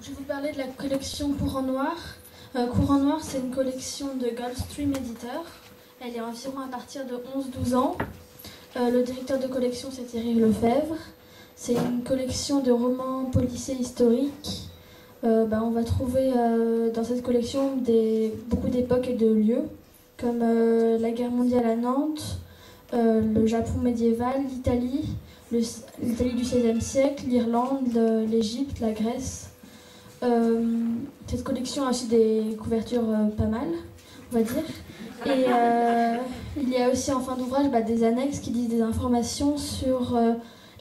Je vais vous parler de la collection Courant Noir. Courant Noir, c'est une collection de Gulfstream Éditeur. Elle est environ à partir de 11-12 ans. Le directeur de collection, c'est Thierry Lefebvre. C'est une collection de romans policiers historiques. On va trouver dans cette collection beaucoup d'époques et de lieux, comme la guerre mondiale à Nantes, le Japon médiéval, l'Italie du XVIe siècle, l'Irlande, l'Égypte, la Grèce. Cette collection a aussi des couvertures pas mal, on va dire. Et il y a aussi en fin d'ouvrage des annexes qui disent des informations sur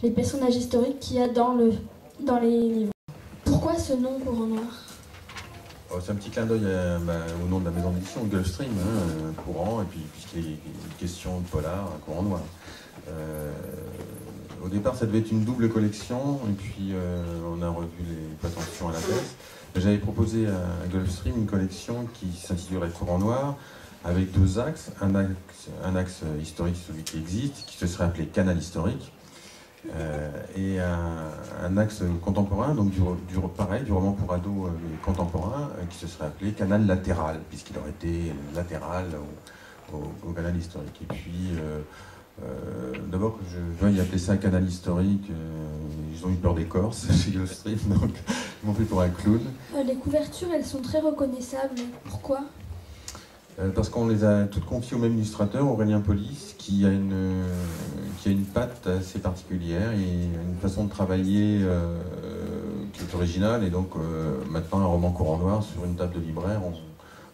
les personnages historiques qu'il y a dans les livres. Pourquoi ce nom Courant Noir? C'est un petit clin d'œil au nom de la maison d'édition, Gulfstream, courant, et puis puisqu'il est une question de polar, un courant noir. Au départ, ça devait être une double collection, et puis on a revu les prétentions à la baisse. J'avais proposé à Gulfstream une collection qui s'intitulerait Courant Noir, avec deux axes. Un axe historique, celui qui existe, qui se serait appelé Canal historique, et un axe contemporain, donc pareil, du roman pour ados contemporain, qui se serait appelé Canal latéral, puisqu'il aurait été latéral au canal historique. Et puis, d'abord, je veuille appeler ça un canal historique, ils ont eu peur des Corses chez Gulfstream, donc ils m'ont pris pour un clown. Les couvertures, elles sont très reconnaissables. Pourquoi? Parce qu'on les a toutes confiées au même illustrateur, Aurélien Polis, qui a une patte assez particulière et une façon de travailler qui est originale. Et donc maintenant, un roman Courant Noir sur une table de libraire,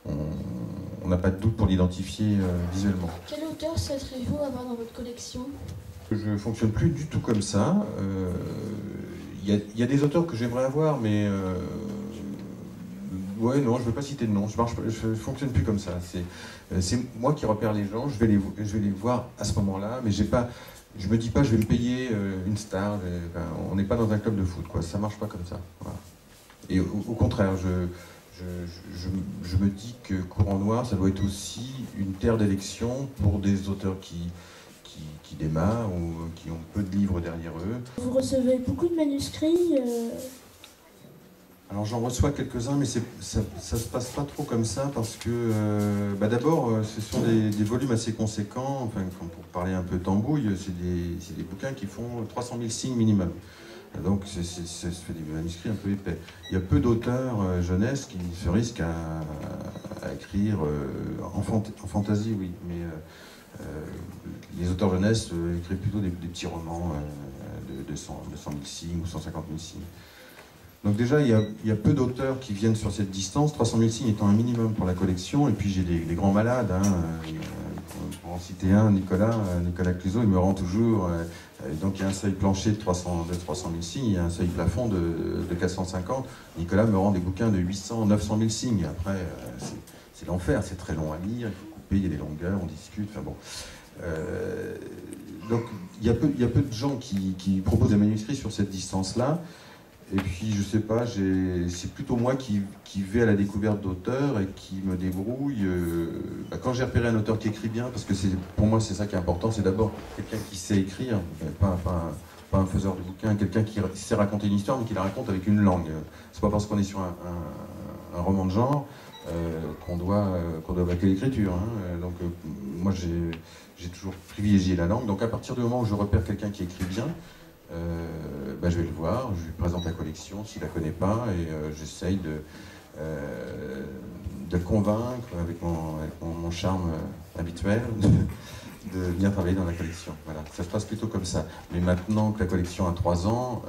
on n'a pas de doute pour l'identifier visuellement. Quel auteur souhaiteriez-vous avoir dans votre collection? Je ne fonctionne plus du tout comme ça. Il y a des auteurs que j'aimerais avoir, mais ouais, non, je ne veux pas citer de nom. Je ne fonctionne plus comme ça. C'est moi qui repère les gens, je vais les voir à ce moment-là, mais je ne me dis pas je vais me payer une star. On n'est pas dans un club de foot, quoi. Ça ne marche pas comme ça. Voilà. Et au contraire, je me dis que Courant Noir, ça doit être aussi une terre d'élection pour des auteurs qui démarrent ou qui ont peu de livres derrière eux. Vous recevez beaucoup de manuscrits Alors j'en reçois quelques-uns, mais ça se passe pas trop comme ça parce que d'abord ce sont des volumes assez conséquents. Enfin, pour parler un peu tambouille, c'est des bouquins qui font 300 000 signes minimum. Donc ça fait des manuscrits un peu épais. Il y a peu d'auteurs jeunesse qui se risquent à écrire en fantaisie, oui, mais les auteurs jeunesse écrivent plutôt des petits romans de 100 000 signes ou 150 000 signes. Donc déjà, il y a peu d'auteurs qui viennent sur cette distance, 300 000 signes étant un minimum pour la collection, et puis j'ai des grands malades, pour en citer un, Nicolas Cluzot, il me rend toujours, donc il y a un seuil plancher de 300 000 signes, il y a un seuil plafond de 450, Nicolas me rend des bouquins de 800, 900 000 signes, après c'est l'enfer, c'est très long à lire, il faut couper, il y a des longueurs, on discute, enfin bon. Donc il y a peu de gens qui proposent des manuscrits sur cette distance-là. Et puis, je sais pas, c'est plutôt moi qui vais à la découverte d'auteurs et qui me débrouille. Quand j'ai repéré un auteur qui écrit bien, parce que pour moi c'est ça qui est important, c'est d'abord quelqu'un qui sait écrire, pas un faiseur de bouquins, quelqu'un qui sait raconter une histoire, mais qui la raconte avec une langue. C'est pas parce qu'on est sur un roman de genre qu'on doit vaquer l'écriture. Donc moi j'ai toujours privilégié la langue. Donc à partir du moment où je repère quelqu'un qui écrit bien, je vais le voir, je lui présente la collection s'il ne la connaît pas et j'essaye de le convaincre avec mon charme habituel de venir travailler dans la collection. Voilà, ça se passe plutôt comme ça. Mais maintenant que la collection a 3 ans,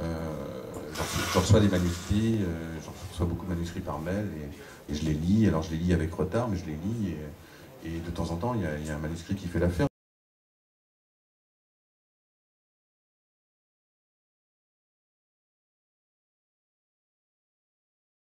j'en reçois des manuscrits, j'en reçois beaucoup de manuscrits par mail et je les lis. Alors je les lis avec retard, mais je les lis et de temps en temps il y a un manuscrit qui fait l'affaire.